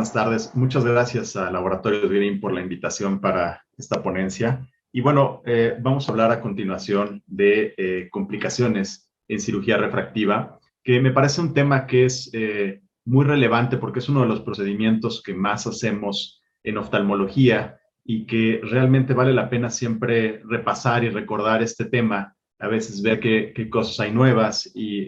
buenas tardes. Muchas gracias a Laboratorios Green por la invitación para esta ponencia. Y bueno, vamos a hablar a continuación de complicaciones en cirugía refractiva, que me parece un tema que es muy relevante porque es uno de los procedimientos que más hacemos en oftalmología y que realmente vale la pena siempre repasar y recordar este tema, a veces ver qué cosas hay nuevas y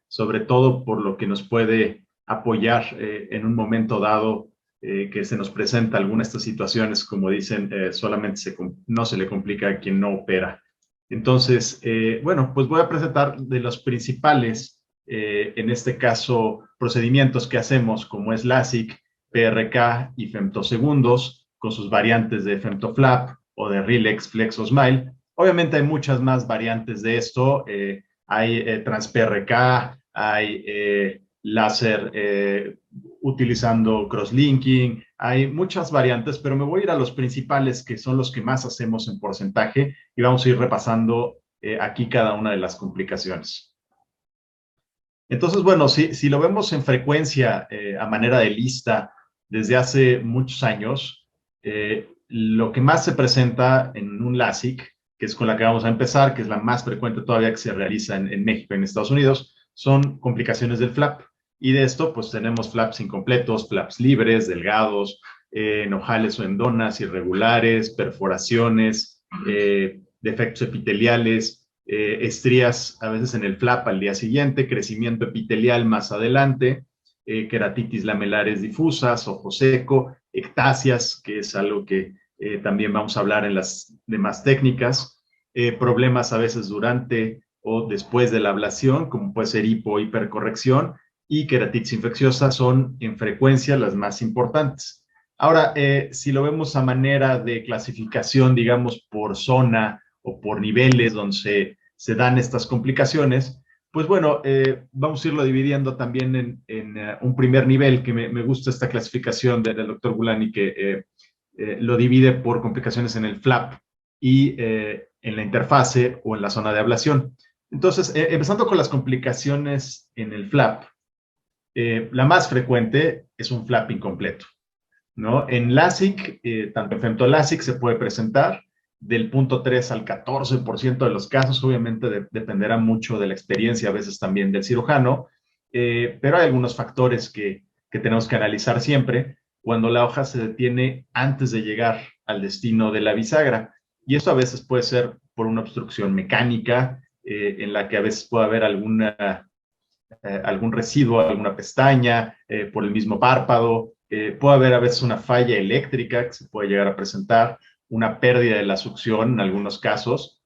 sobre todo por lo que nos puede apoyar en un momento dado que se nos presenta alguna de estas situaciones, como dicen, solamente no se le complica a quien no opera. Entonces, bueno, pues voy a presentar de los principales, en este caso, procedimientos que hacemos, como es LASIK, PRK y femtosegundos, con sus variantes de femtoflap o de Rilex, Flex o Smile. Obviamente hay muchas más variantes de esto. Hay trans-PRK, hay láser utilizando crosslinking, hay muchas variantes, pero me voy a ir a los principales que son los que más hacemos en porcentaje y vamos a ir repasando aquí cada una de las complicaciones. Entonces, bueno, si lo vemos en frecuencia a manera de lista desde hace muchos años, lo que más se presenta en un LASIK, que es con la que vamos a empezar, que es la más frecuente todavía que se realiza en México y en Estados Unidos, son complicaciones del flap. Y de esto, pues tenemos flaps incompletos, flaps libres, delgados, enojales o endonas irregulares, perforaciones, defectos epiteliales, estrías a veces en el flap al día siguiente, crecimiento epitelial más adelante, queratitis lamelares difusas, ojo seco, ectasias, que es algo que también vamos a hablar en las demás técnicas, problemas a veces durante o después de la ablación, como puede ser hipo o hipercorrección, y queratitis infecciosa son en frecuencia las más importantes. Ahora, si lo vemos a manera de clasificación, digamos, por zona o por niveles donde se dan estas complicaciones, pues bueno, vamos a irlo dividiendo también en un primer nivel, que me gusta esta clasificación del doctor Gulani, que lo divide por complicaciones en el flap y en la interfase o en la zona de ablación. Entonces, empezando con las complicaciones en el flap, la más frecuente es un flap incompleto, ¿no? En LASIK, tanto en femtoLASIK se puede presentar del 0.3 al 14% de los casos. Obviamente dependerá mucho de la experiencia, a veces también del cirujano, pero hay algunos factores que tenemos que analizar siempre cuando la hoja se detiene antes de llegar al destino de la bisagra. Y esto a veces puede ser por una obstrucción mecánica, en la que a veces puede haber algún residuo, alguna pestaña, por el mismo párpado. Puede haber a veces una falla eléctrica que se puede llegar a presentar, una pérdida de la succión en algunos casos.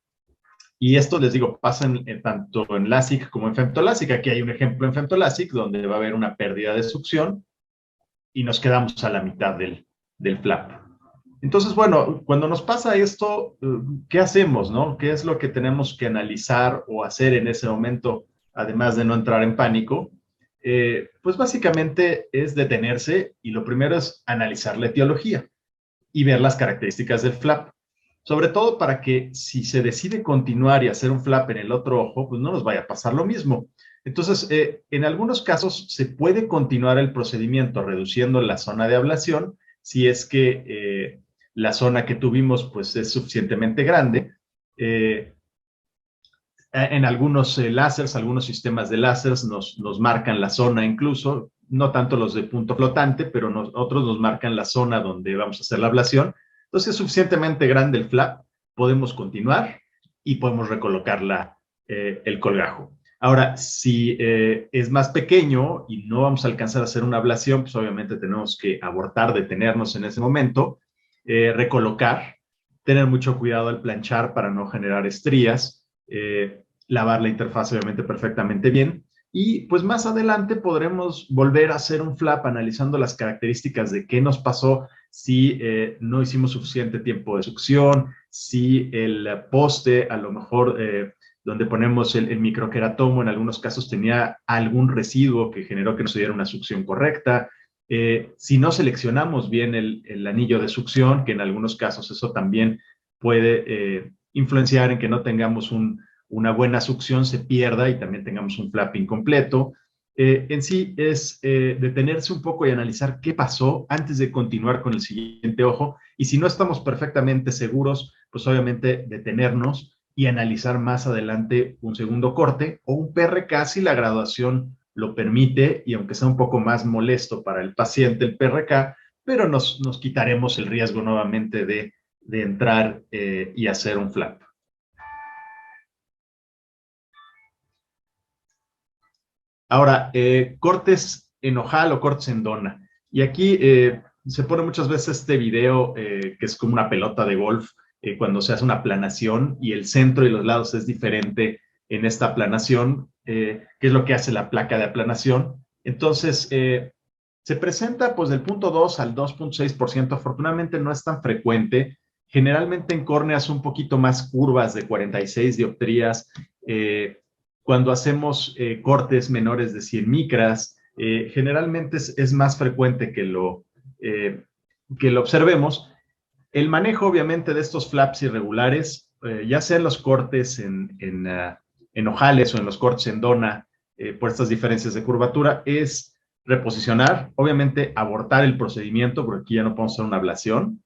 Y esto, les digo, pasa tanto en LASIK como en femtoLASIK. Aquí hay un ejemplo en femtoLASIK donde va a haber una pérdida de succión y nos quedamos a la mitad del flap. Entonces, bueno, cuando nos pasa esto, ¿qué hacemos, no? ¿Qué es lo que tenemos que analizar o hacer en ese momento, además de no entrar en pánico? Pues básicamente es detenerse y lo primero es analizar la etiología y ver las características del flap. Sobre todo para que si se decide continuar y hacer un flap en el otro ojo, pues no nos vaya a pasar lo mismo. Entonces, en algunos casos se puede continuar el procedimiento reduciendo la zona de ablación si es que la zona que tuvimos pues es suficientemente grande. En algunos láseres, algunos sistemas de láseres nos marcan la zona incluso, no tanto los de punto flotante, pero otros nos marcan la zona donde vamos a hacer la ablación. Entonces es suficientemente grande el flap, podemos continuar y podemos recolocar el colgajo. Ahora, si es más pequeño y no vamos a alcanzar a hacer una ablación, pues obviamente tenemos que abortar, detenernos en ese momento, recolocar, tener mucho cuidado al planchar para no generar estrías, lavar la interfaz obviamente perfectamente bien, y pues más adelante podremos volver a hacer un flap analizando las características de qué nos pasó, si no hicimos suficiente tiempo de succión, si el poste a lo mejor donde ponemos el microqueratomo en algunos casos tenía algún residuo que generó que no se diera una succión correcta, si no seleccionamos bien el anillo de succión, que en algunos casos eso también puede influenciar en que no tengamos una buena succión, se pierda y también tengamos un flap incompleto. en sí es detenerse un poco y analizar qué pasó antes de continuar con el siguiente ojo. Y si no estamos perfectamente seguros, pues obviamente detenernos y analizar más adelante un segundo corte o un PRK si la graduación lo permite y aunque sea un poco más molesto para el paciente el PRK, pero nos quitaremos el riesgo nuevamente de entrar y hacer un flap. Ahora, cortes en ojal o cortes en dona. Y aquí se pone muchas veces este video que es como una pelota de golf cuando se hace una aplanación y el centro y los lados es diferente en esta aplanación, que es lo que hace la placa de aplanación. Entonces, se presenta pues del 0.2 al 2.6%. Afortunadamente no es tan frecuente. Generalmente en córneas un poquito más curvas de 46 dioptrías, cuando hacemos cortes menores de 100 micras, generalmente es más frecuente que lo observemos. El manejo, obviamente, de estos flaps irregulares, ya sea en los cortes en ojales o en los cortes en dona, por estas diferencias de curvatura, es reposicionar, obviamente abortar el procedimiento, porque aquí ya no podemos hacer una ablación,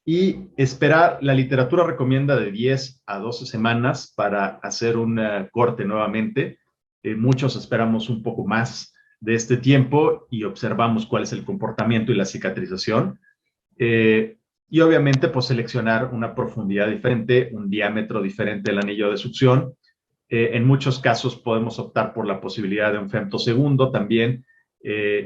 y esperar. La literatura recomienda de 10 a 12 semanas para hacer un corte nuevamente. Muchos esperamos un poco más de este tiempo y observamos cuál es el comportamiento y la cicatrización. Y obviamente, pues seleccionar una profundidad diferente, un diámetro diferente del anillo de succión. En muchos casos podemos optar por la posibilidad de un femtosegundo también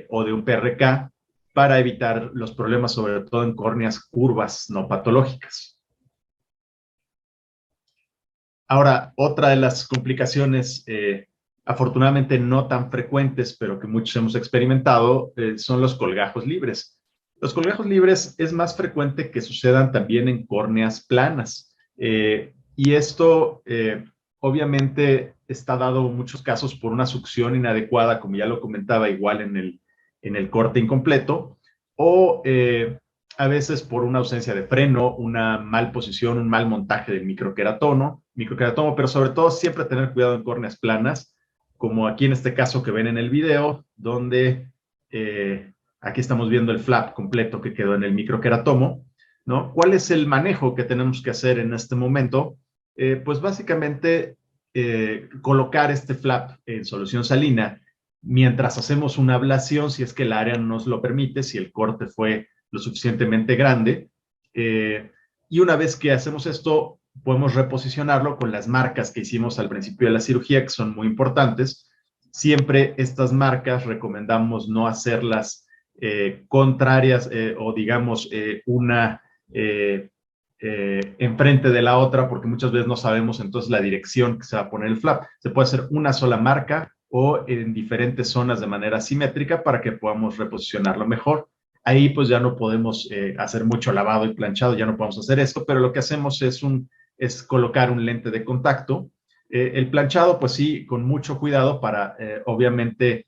o de un PRK para evitar los problemas, sobre todo en córneas curvas no patológicas. Ahora, otra de las complicaciones, afortunadamente no tan frecuentes, pero que muchos hemos experimentado, son los colgajos libres. Los colgajos libres es más frecuente que sucedan también en córneas planas. Y esto, obviamente, está dado en muchos casos por una succión inadecuada, como ya lo comentaba, igual en el corte incompleto, o a veces por una ausencia de freno, una mal posición, un mal montaje del microqueratomo, pero sobre todo siempre tener cuidado en córneas planas, como aquí en este caso que ven en el video, donde aquí estamos viendo el flap completo que quedó en el microqueratomo, ¿no? ¿Cuál es el manejo que tenemos que hacer en este momento? Pues básicamente colocar este flap en solución salina mientras hacemos una ablación, si es que el área nos lo permite, si el corte fue lo suficientemente grande. Y una vez que hacemos esto, podemos reposicionarlo con las marcas que hicimos al principio de la cirugía, que son muy importantes. Siempre estas marcas recomendamos no hacerlas contrarias o digamos una enfrente de la otra, porque muchas veces no sabemos entonces la dirección que se va a poner el flap. Se puede hacer una sola marca o en diferentes zonas de manera simétrica para que podamos reposicionarlo mejor. Ahí pues ya no podemos hacer mucho lavado y planchado, ya no podemos hacer esto, pero lo que hacemos es colocar un lente de contacto. El planchado pues sí, con mucho cuidado para obviamente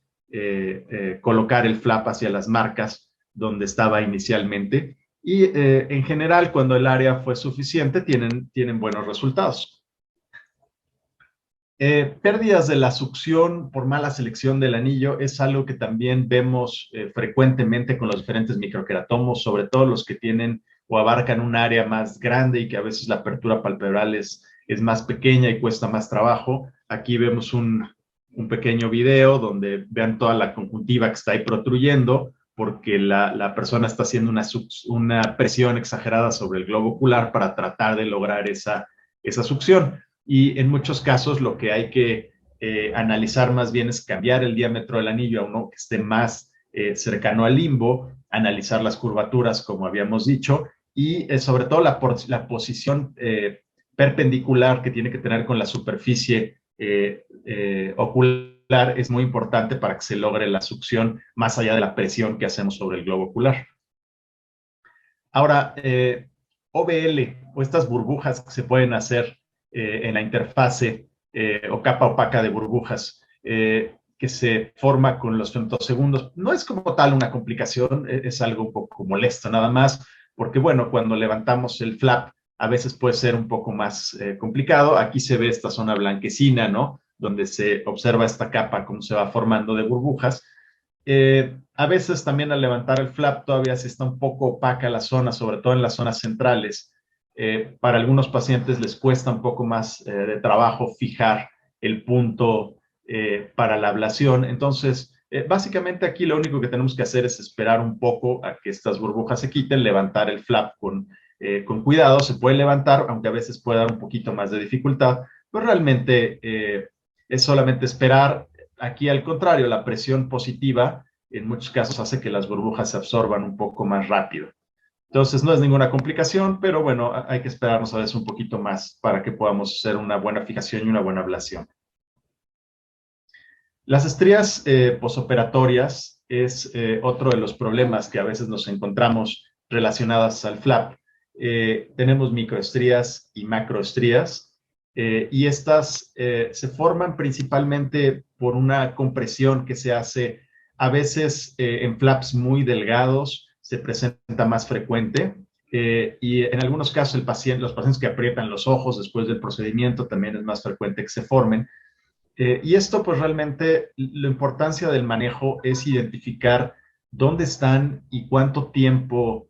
colocar el flap hacia las marcas donde estaba inicialmente. Y en general, cuando el área fue suficiente, tienen buenos resultados. Pérdidas de la succión por mala selección del anillo es algo que también vemos frecuentemente con los diferentes microqueratomos, sobre todo los que tienen o abarcan un área más grande y que a veces la apertura palpebral es más pequeña y cuesta más trabajo. Aquí vemos un pequeño video donde vean toda la conjuntiva que está ahí protruyendo porque la persona está haciendo una presión exagerada sobre el globo ocular para tratar de lograr esa succión. Y en muchos casos lo que hay que analizar más bien es cambiar el diámetro del anillo a uno que esté más cercano al limbo, analizar las curvaturas, como habíamos dicho, y sobre todo la posición perpendicular que tiene que tener con la superficie ocular es muy importante para que se logre la succión más allá de la presión que hacemos sobre el globo ocular. Ahora, OBL o estas burbujas que se pueden hacer en la interfase o capa opaca de burbujas que se forma con los femtosegundos. No es como tal una complicación, es algo un poco molesto nada más, porque bueno, cuando levantamos el flap a veces puede ser un poco más complicado. Aquí se ve esta zona blanquecina, ¿no? donde se observa esta capa, cómo se va formando de burbujas. A veces también al levantar el flap todavía sí está un poco opaca la zona, sobre todo en las zonas centrales. Para algunos pacientes les cuesta un poco más de trabajo fijar el punto para la ablación. Entonces, básicamente aquí lo único que tenemos que hacer es esperar un poco a que estas burbujas se quiten, levantar el flap con cuidado. Se puede levantar, aunque a veces puede dar un poquito más de dificultad, pero realmente es solamente esperar. Aquí, al contrario, la presión positiva en muchos casos hace que las burbujas se absorban un poco más rápido. Entonces, no es ninguna complicación, pero bueno, hay que esperarnos a veces un poquito más para que podamos hacer una buena fijación y una buena ablación. Las estrías posoperatorias es otro de los problemas que a veces nos encontramos relacionadas al flap. Tenemos microestrías y macroestrías, y estas se forman principalmente por una compresión que se hace a veces en flaps muy delgados, se presenta más frecuente, y en algunos casos los pacientes que aprietan los ojos después del procedimiento también es más frecuente que se formen. Y esto, pues realmente la importancia del manejo es identificar dónde están y cuánto tiempo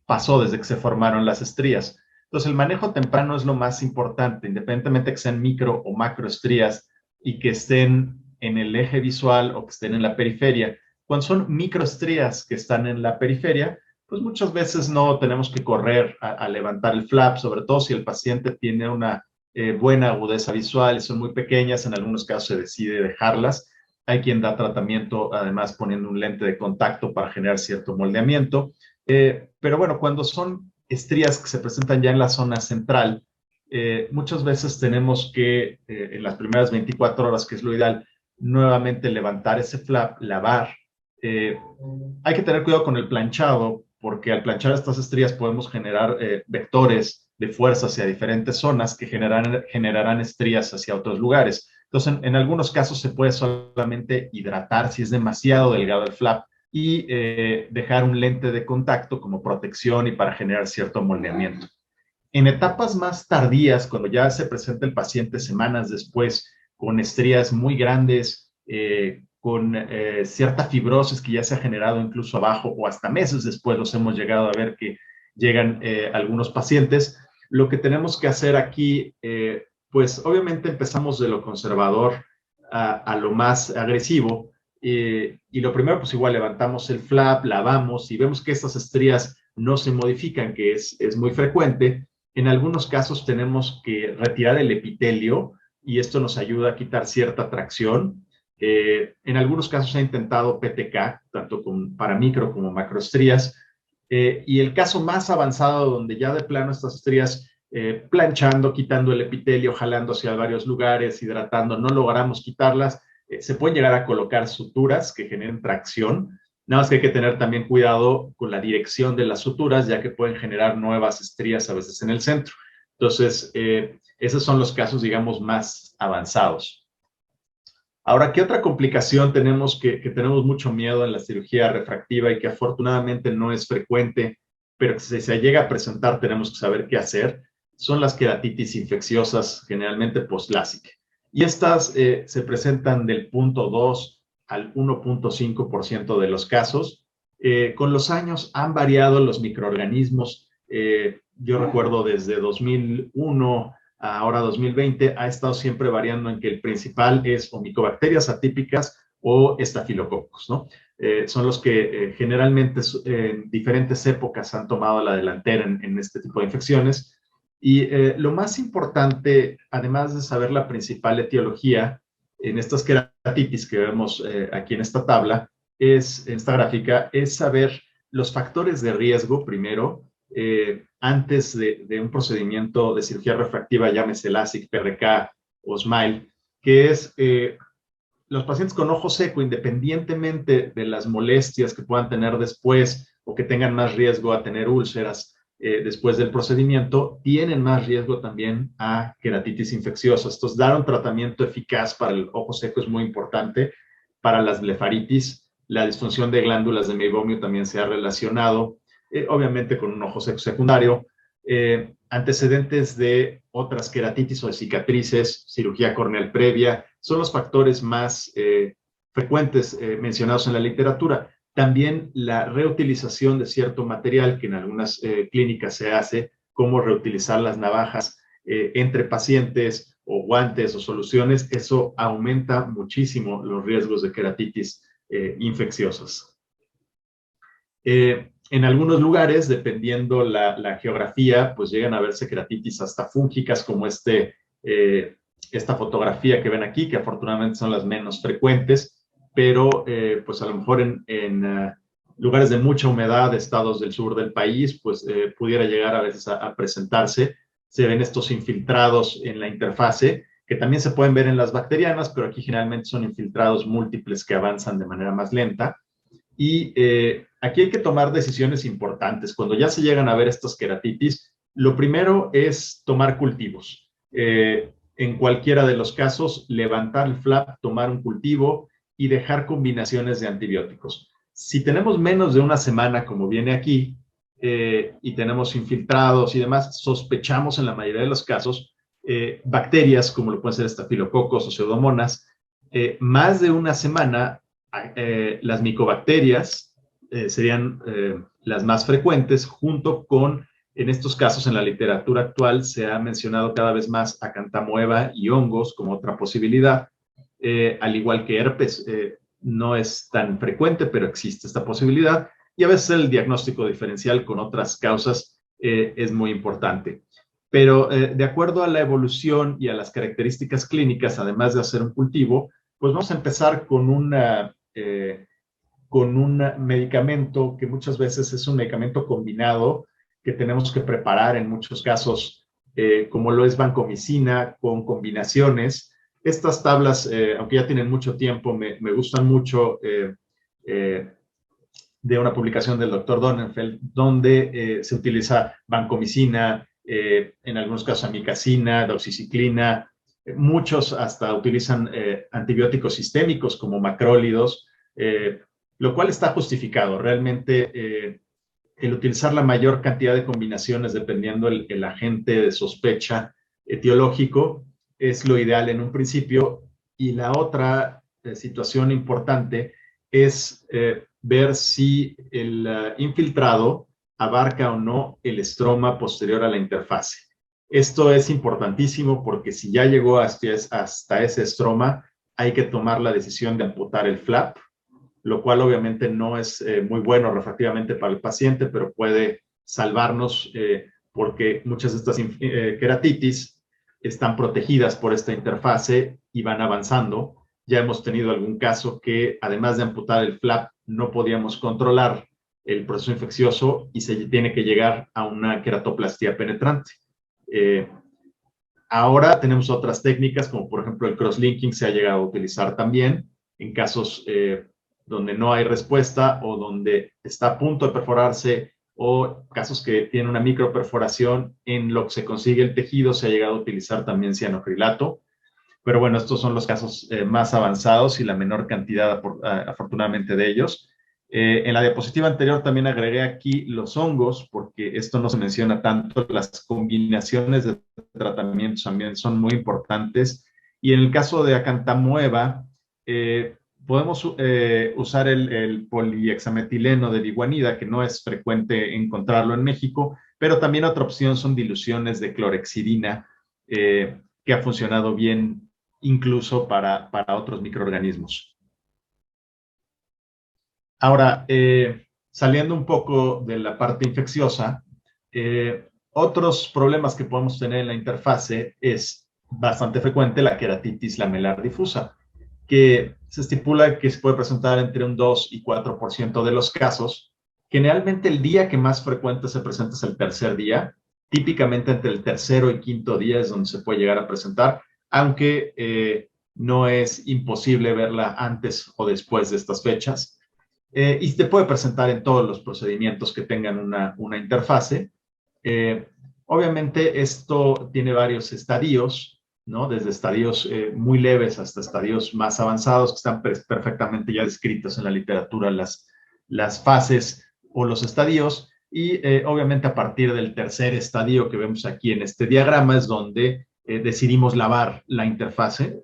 pasó desde que se formaron las estrías. Entonces, el manejo temprano es lo más importante, independientemente de que sean micro o macroestrías y que estén en el eje visual o que estén en la periferia. Cuando son microestrías que están en la periferia, pues muchas veces no tenemos que correr a levantar el flap, sobre todo si el paciente tiene una buena agudeza visual y son muy pequeñas, en algunos casos se decide dejarlas. Hay quien da tratamiento además poniendo un lente de contacto para generar cierto moldeamiento. Pero bueno, cuando son estrías que se presentan ya en la zona central, muchas veces tenemos que, en las primeras 24 horas, que es lo ideal, nuevamente levantar ese flap, lavar. Hay que tener cuidado con el planchado, porque al planchar estas estrías podemos generar vectores de fuerza hacia diferentes zonas que generarán estrías hacia otros lugares. Entonces, en algunos casos se puede solamente hidratar si es demasiado delgado el flap y dejar un lente de contacto como protección y para generar cierto moldeamiento. En etapas más tardías, cuando ya se presenta el paciente semanas después con estrías muy grandes, con cierta fibrosis que ya se ha generado incluso abajo o hasta meses después los hemos llegado a ver que llegan algunos pacientes, lo que tenemos que hacer aquí, pues obviamente empezamos de lo conservador a lo más agresivo, y lo primero pues igual levantamos el flap, lavamos y vemos que estas estrías no se modifican, que es muy frecuente. En algunos casos tenemos que retirar el epitelio y esto nos ayuda a quitar cierta tracción. En algunos casos se ha intentado PTK, tanto para micro como macroestrías. Y el caso más avanzado, donde ya de plano estas estrías, planchando, quitando el epitelio, jalando hacia varios lugares, hidratando, no logramos quitarlas, se pueden llegar a colocar suturas que generen tracción. Nada más que hay que tener también cuidado con la dirección de las suturas, ya que pueden generar nuevas estrías a veces en el centro. Entonces, esos son los casos, digamos, más avanzados. Ahora, ¿qué otra complicación tenemos que tenemos mucho miedo en la cirugía refractiva y que afortunadamente no es frecuente, pero que si se llega a presentar tenemos que saber qué hacer? Son las queratitis infecciosas, generalmente postlásica. Y estas se presentan del 0.2 al 1.5% de los casos. Con los años han variado los microorganismos. Yo recuerdo desde 2001 a ahora 2020 ha estado siempre variando en que el principal es o micobacterias atípicas o estafilococos, ¿no? Son los que generalmente en diferentes épocas han tomado la delantera en este tipo de infecciones. Y lo más importante, además de saber la principal etiología en estas queratitis que vemos aquí en esta tabla, en esta gráfica, es saber los factores de riesgo primero, antes de un procedimiento de cirugía refractiva, llámese LASIK, PRK o SMILE, que es los pacientes con ojo seco, independientemente de las molestias que puedan tener después o que tengan más riesgo a tener úlceras después del procedimiento, tienen más riesgo también a queratitis infecciosa. Entonces, dar un tratamiento eficaz para el ojo seco es muy importante. Para las blefaritis, la disfunción de glándulas de Meibomiu también se ha relacionado, obviamente con un ojo seco secundario. antecedentes de otras queratitis o de cicatrices, cirugía corneal previa, son los factores más frecuentes mencionados en la literatura. También la reutilización de cierto material que en algunas clínicas se hace, como reutilizar las navajas entre pacientes o guantes o soluciones, eso aumenta muchísimo los riesgos de queratitis infecciosas. En algunos lugares, dependiendo la geografía, pues llegan a verse queratitis hasta fúngicas, como esta fotografía que ven aquí, que afortunadamente son las menos frecuentes, pero pues a lo mejor en lugares de mucha humedad, estados del sur del país, pues pudiera llegar a veces a presentarse. Se ven estos infiltrados en la interfase, que también se pueden ver en las bacterianas, pero aquí generalmente son infiltrados múltiples que avanzan de manera más lenta. Y aquí hay que tomar decisiones importantes. Cuando ya se llegan a ver estas queratitis, lo primero es tomar cultivos. En cualquiera de los casos, levantar el flap, tomar un cultivo y dejar combinaciones de antibióticos. Si tenemos menos de una semana, como viene aquí, y tenemos infiltrados y demás, sospechamos en la mayoría de los casos bacterias, como lo pueden ser estafilococos o pseudomonas. Más de una semana, las micobacterias serían las más frecuentes, junto con, en estos casos en la literatura actual, se ha mencionado cada vez más acantamoeba y hongos como otra posibilidad, al igual que herpes. No es tan frecuente, pero existe esta posibilidad, y a veces el diagnóstico diferencial con otras causas es muy importante. Pero de acuerdo a la evolución y a las características clínicas, además de hacer un cultivo, pues vamos a empezar con un medicamento que muchas veces es un medicamento combinado que tenemos que preparar en muchos casos, como lo es vancomicina, con combinaciones. Estas tablas, aunque ya tienen mucho tiempo, me gustan mucho, de una publicación del doctor Donenfeld, donde se utiliza vancomicina, en algunos casos amikacina, doxiciclina. Muchos hasta utilizan antibióticos sistémicos como macrólidos, lo cual está justificado. Realmente el utilizar la mayor cantidad de combinaciones dependiendo el agente de sospecha etiológico es lo ideal en un principio. Y la otra situación importante es ver si el infiltrado abarca o no el estroma posterior a la interfase. Esto es importantísimo porque si ya llegó hasta ese estroma, hay que tomar la decisión de amputar el flap, lo cual obviamente no es muy bueno refractivamente para el paciente, pero puede salvarnos porque muchas de estas queratitis están protegidas por esta interfase y van avanzando. Ya hemos tenido algún caso que, además de amputar el flap, no podíamos controlar el proceso infeccioso y se tiene que llegar a una queratoplastia penetrante. Ahora tenemos otras técnicas, como por ejemplo el crosslinking se ha llegado a utilizar también en casos donde no hay respuesta o donde está a punto de perforarse, o casos que tienen una microperforación en lo que se consigue el tejido, se ha llegado a utilizar también cianocrilato. Pero bueno, estos son los casos más avanzados y la menor cantidad, afortunadamente, de ellos. En la diapositiva anterior también agregué aquí los hongos, porque esto no se menciona tanto. Las combinaciones de tratamientos también son muy importantes. Y en el caso de acantamoeba, podemos usar el polihexametileno de diguanida, que no es frecuente encontrarlo en México, pero también otra opción son diluciones de clorhexidina, que ha funcionado bien incluso para otros microorganismos. Ahora, saliendo un poco de la parte infecciosa, otros problemas que podemos tener en la interfase es bastante frecuente la queratitis lamelar difusa, que se estipula que se puede presentar entre un 2 y 4% de los casos. Generalmente el día que más frecuente se presenta es el tercer día. Típicamente entre el tercero y quinto día es donde se puede llegar a presentar, aunque no es imposible verla antes o después de estas fechas. Y se puede presentar en todos los procedimientos que tengan una interfase. Obviamente esto tiene varios estadios, ¿no? Desde estadios muy leves hasta estadios más avanzados, que están perfectamente ya descritos en la literatura, las fases o los estadios. y obviamente a partir del tercer estadio que vemos aquí en este diagrama es donde decidimos lavar la interfase,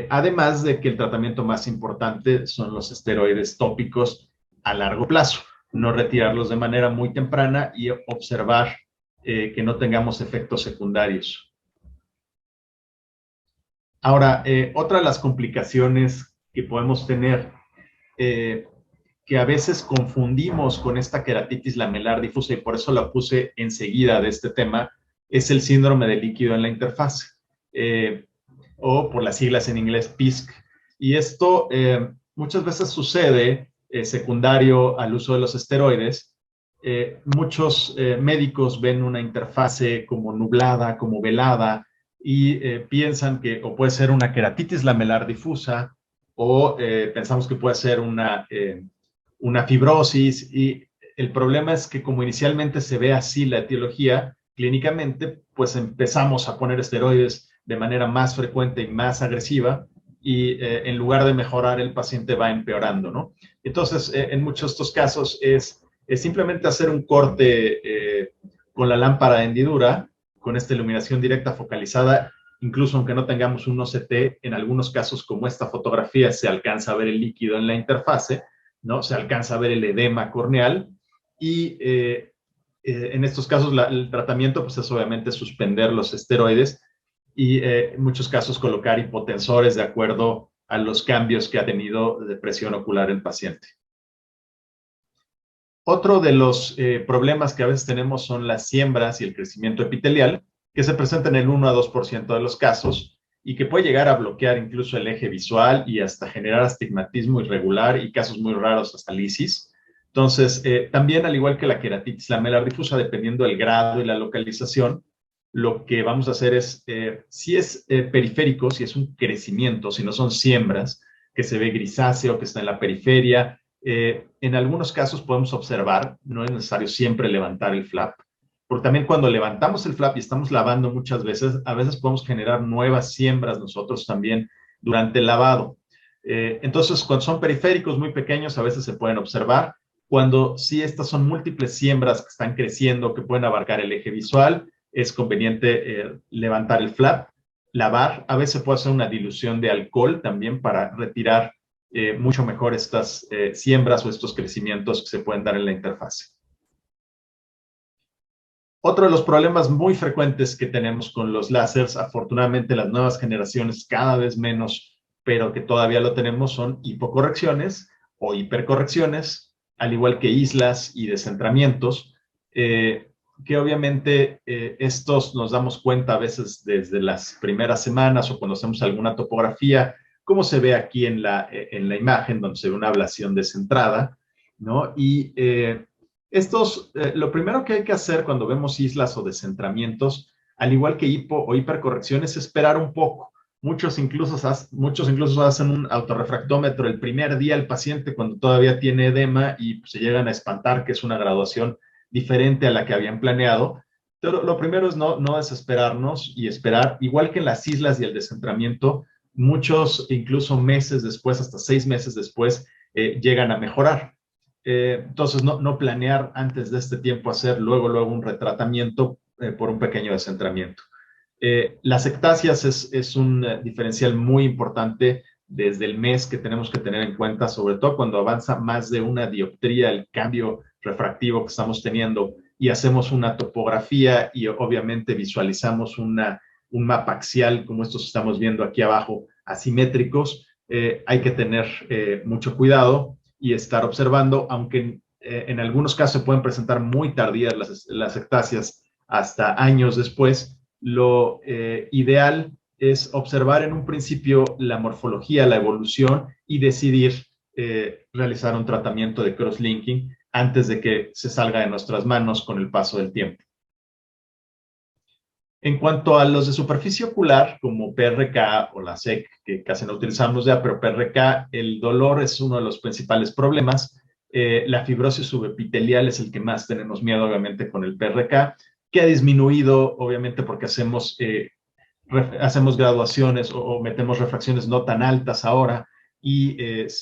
además de que el tratamiento más importante son los esteroides tópicos a largo plazo, no retirarlos de manera muy temprana y observar que no tengamos efectos secundarios. Ahora, otra de las complicaciones que podemos tener, que a veces confundimos con esta queratitis lamelar difusa, y por eso la puse enseguida de este tema, es el síndrome de líquido en la interfase, o por las siglas en inglés PISC. Y esto muchas veces sucede secundario al uso de los esteroides. Muchos médicos ven una interfase como nublada, como velada, y piensan que o puede ser una queratitis lamelar difusa o pensamos que puede ser una fibrosis, y el problema es que como inicialmente se ve así la etiología, clínicamente pues empezamos a poner esteroides de manera más frecuente y más agresiva, y en lugar de mejorar el paciente va empeorando, ¿no? Entonces, en muchos de estos casos es simplemente hacer un corte con la lámpara de hendidura, con esta iluminación directa focalizada, incluso aunque no tengamos un OCT, en algunos casos como esta fotografía se alcanza a ver el líquido en la interfase, ¿no? Se alcanza a ver el edema corneal, y en estos casos el tratamiento pues es obviamente suspender los esteroides y en muchos casos colocar hipotensores de acuerdo a los cambios que ha tenido de presión ocular el paciente. Otro de los problemas que a veces tenemos son las siembras y el crecimiento epitelial, que se presentan en el 1 a 2% de los casos y que puede llegar a bloquear incluso el eje visual y hasta generar astigmatismo irregular y casos muy raros hasta lisis. Entonces, también al igual que la queratitis lamelar difusa, dependiendo del grado y la localización, lo que vamos a hacer es, si es periférico, si es un crecimiento, si no son siembras, que se ve grisáceo, que está en la periferia, en algunos casos podemos observar, no es necesario siempre levantar el flap, porque también cuando levantamos el flap y estamos lavando muchas veces, a veces podemos generar nuevas siembras nosotros también durante el lavado. Entonces, cuando son periféricos muy pequeños, a veces se pueden observar. Cuando sí estas son múltiples siembras que están creciendo, que pueden abarcar el eje visual, es conveniente levantar el flap, lavar. A veces puede hacer una dilución de alcohol también para retirar mucho mejor estas siembras o estos crecimientos que se pueden dar en la interfase. Otro de los problemas muy frecuentes que tenemos con los láseres, afortunadamente las nuevas generaciones cada vez menos, pero que todavía lo tenemos, son hipocorrecciones o hipercorrecciones, al igual que islas y descentramientos, que obviamente estos nos damos cuenta a veces desde las primeras semanas o cuando hacemos alguna topografía, como se ve aquí en la imagen, donde se ve una ablación descentrada, ¿no? Y lo primero que hay que hacer cuando vemos islas o descentramientos, al igual que hipo o hipercorrección, es esperar un poco. Muchos incluso hacen un autorrefractómetro el primer día al paciente cuando todavía tiene edema y pues, se llegan a espantar que es una graduación diferente a la que habían planeado. Pero lo primero es no desesperarnos y esperar, igual que en las islas y el descentramiento, muchos incluso meses después, hasta 6 meses después, llegan a mejorar. Entonces, no planear antes de este tiempo hacer luego un retratamiento por un pequeño descentramiento. Las ectasias es un diferencial muy importante desde el mes que tenemos que tener en cuenta, sobre todo cuando avanza más de una dioptría el cambio refractivo que estamos teniendo y hacemos una topografía y obviamente visualizamos un mapa axial como estos que estamos viendo aquí abajo, asimétricos. Hay que tener mucho cuidado y estar observando, aunque en algunos casos se pueden presentar muy tardías las ectasias hasta años después. Lo ideal es observar en un principio la morfología, la evolución y decidir realizar un tratamiento de cross-linking antes de que se salga de nuestras manos con el paso del tiempo. En cuanto a los de superficie ocular, como PRK o la SEC, que casi no utilizamos ya, pero PRK, el dolor es uno de los principales problemas. La fibrosis subepitelial es el que más tenemos miedo, obviamente, con el PRK, que ha disminuido, obviamente, porque hacemos graduaciones o metemos refracciones no tan altas ahora y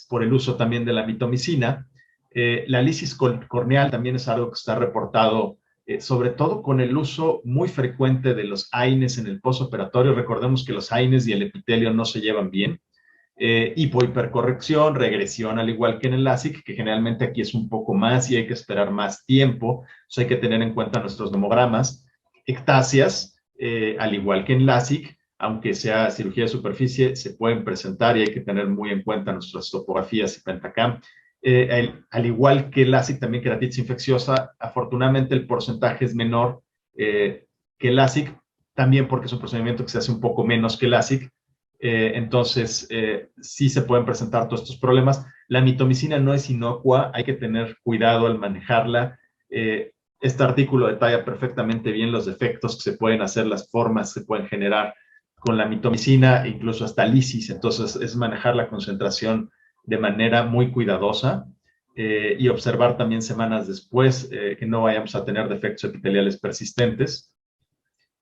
por el uso también de la mitomicina. La lisis corneal también es algo que está reportado, sobre todo con el uso muy frecuente de los AINES en el postoperatorio. Recordemos que los AINES y el epitelio no se llevan bien. Hipohipercorrección, regresión, al igual que en el LASIK, que generalmente aquí es un poco más y hay que esperar más tiempo. Entonces hay que tener en cuenta nuestros nomogramas. Ectasias, al igual que en LASIK, aunque sea cirugía de superficie, se pueden presentar y hay que tener muy en cuenta nuestras topografías y Pentacam. Al igual que el LASIK, también queratitis infecciosa, afortunadamente el porcentaje es menor que el LASIK, también porque es un procedimiento que se hace un poco menos que el LASIK. Entonces, sí se pueden presentar todos estos problemas. La mitomicina no es inocua, hay que tener cuidado al manejarla. Este artículo detalla perfectamente bien los defectos que se pueden hacer, las formas que se pueden generar con la mitomicina, incluso hasta lisis. Entonces, es manejar la concentración de manera muy cuidadosa y observar también semanas después que no vayamos a tener defectos epiteliales persistentes.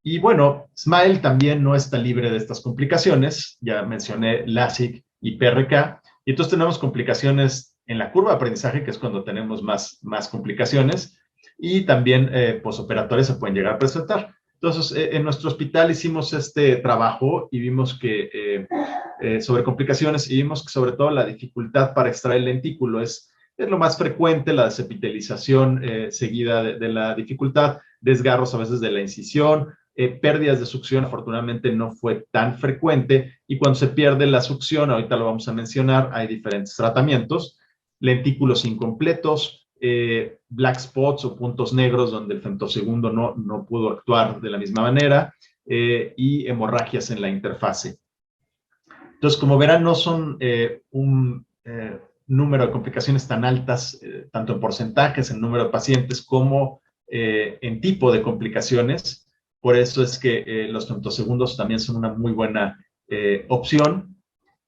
Y bueno, SMILE también no está libre de estas complicaciones. Ya mencioné LASIK y PRK. Y entonces tenemos complicaciones en la curva de aprendizaje, que es cuando tenemos más complicaciones. Y también posoperatorias se pueden llegar a presentar. Entonces, en nuestro hospital hicimos este trabajo y vimos que sobre complicaciones y vimos que sobre todo la dificultad para extraer el lentículo es lo más frecuente, la desepitelización seguida de la dificultad, desgarros a veces de la incisión, pérdidas de succión afortunadamente no fue tan frecuente y cuando se pierde la succión, ahorita lo vamos a mencionar, hay diferentes tratamientos, lentículos incompletos, black spots o puntos negros donde el femtosegundo no pudo actuar de la misma manera y hemorragias en la interfase. Entonces, como verán, no son un número de complicaciones tan altas, tanto en porcentajes, en número de pacientes, como en tipo de complicaciones. Por eso es que los femtosegundos también son una muy buena opción,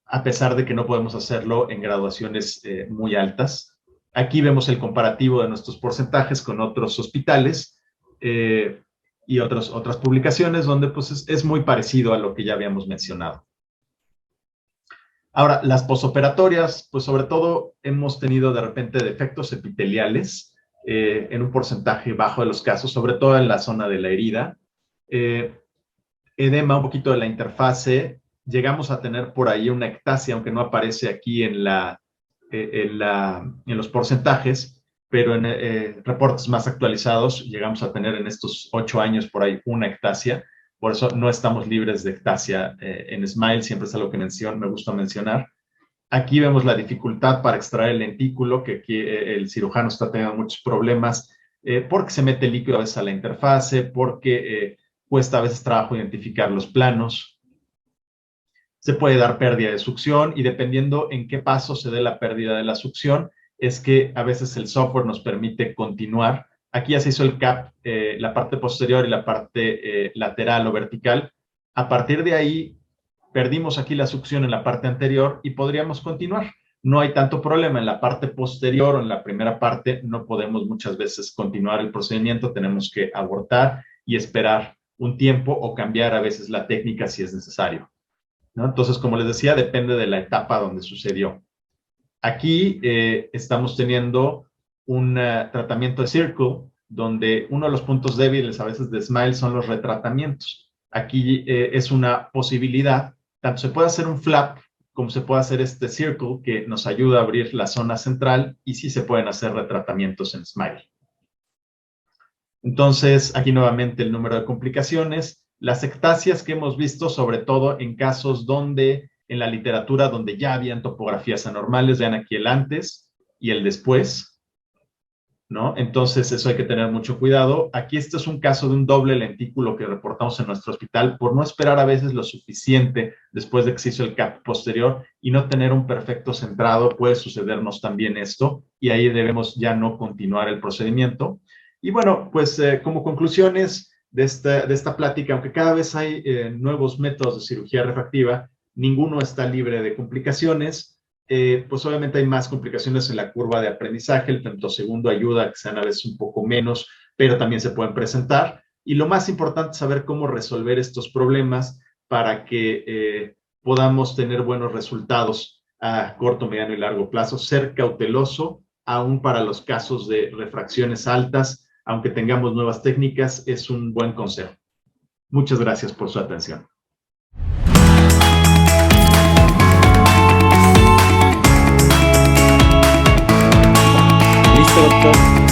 a pesar de que no podemos hacerlo en graduaciones muy altas. Aquí vemos el comparativo de nuestros porcentajes con otros hospitales y otras publicaciones donde pues, es muy parecido a lo que ya habíamos mencionado. Ahora, las posoperatorias, pues sobre todo hemos tenido de repente defectos epiteliales en un porcentaje bajo de los casos, sobre todo en la zona de la herida. Edema un poquito de la interfase, llegamos a tener por ahí una ectasia, aunque no aparece aquí en los porcentajes, pero en reportes más actualizados llegamos a tener en estos 8 años por ahí una ectasia. Por eso no estamos libres de ectasia en SMILE, siempre es algo que me gusta mencionar. Aquí vemos la dificultad para extraer el lentículo, que aquí el cirujano está teniendo muchos problemas porque se mete líquido a veces a la interfase, porque cuesta a veces trabajo identificar los planos. Se puede dar pérdida de succión y dependiendo en qué paso se dé la pérdida de la succión, es que a veces el software nos permite continuar. Aquí ya se hizo el CAP, la parte posterior y la parte lateral o vertical. A partir de ahí, perdimos aquí la succión en la parte anterior y podríamos continuar. No hay tanto problema en la parte posterior o en la primera parte, no podemos muchas veces continuar el procedimiento, tenemos que abortar y esperar un tiempo o cambiar a veces la técnica si es necesario, ¿no? Entonces, como les decía, depende de la etapa donde sucedió. Aquí estamos teniendo un tratamiento de Circle, donde uno de los puntos débiles a veces de SMILE son los retratamientos. Aquí es una posibilidad, tanto se puede hacer un flap como se puede hacer este Circle, que nos ayuda a abrir la zona central, y sí se pueden hacer retratamientos en SMILE. Entonces, aquí nuevamente el número de complicaciones, las ectasias que hemos visto, sobre todo en casos donde, en la literatura, donde ya habían topografías anormales, vean aquí el antes y el después, ¿no? Entonces, eso hay que tener mucho cuidado. Aquí este es un caso de un doble lentículo que reportamos en nuestro hospital por no esperar a veces lo suficiente después de que se hizo el CAP posterior y no tener un perfecto centrado. Puede sucedernos también esto y ahí debemos ya no continuar el procedimiento. Y bueno, pues como conclusiones de esta plática, aunque cada vez hay nuevos métodos de cirugía refractiva, ninguno está libre de complicaciones. Pues obviamente hay más complicaciones en la curva de aprendizaje, el femtosegundo ayuda a que sean a veces un poco menos, pero también se pueden presentar. Y lo más importante es saber cómo resolver estos problemas para que podamos tener buenos resultados a corto, mediano y largo plazo. Ser cauteloso aún para los casos de refracciones altas, aunque tengamos nuevas técnicas, es un buen consejo. Muchas gracias por su atención. Listo, doctor.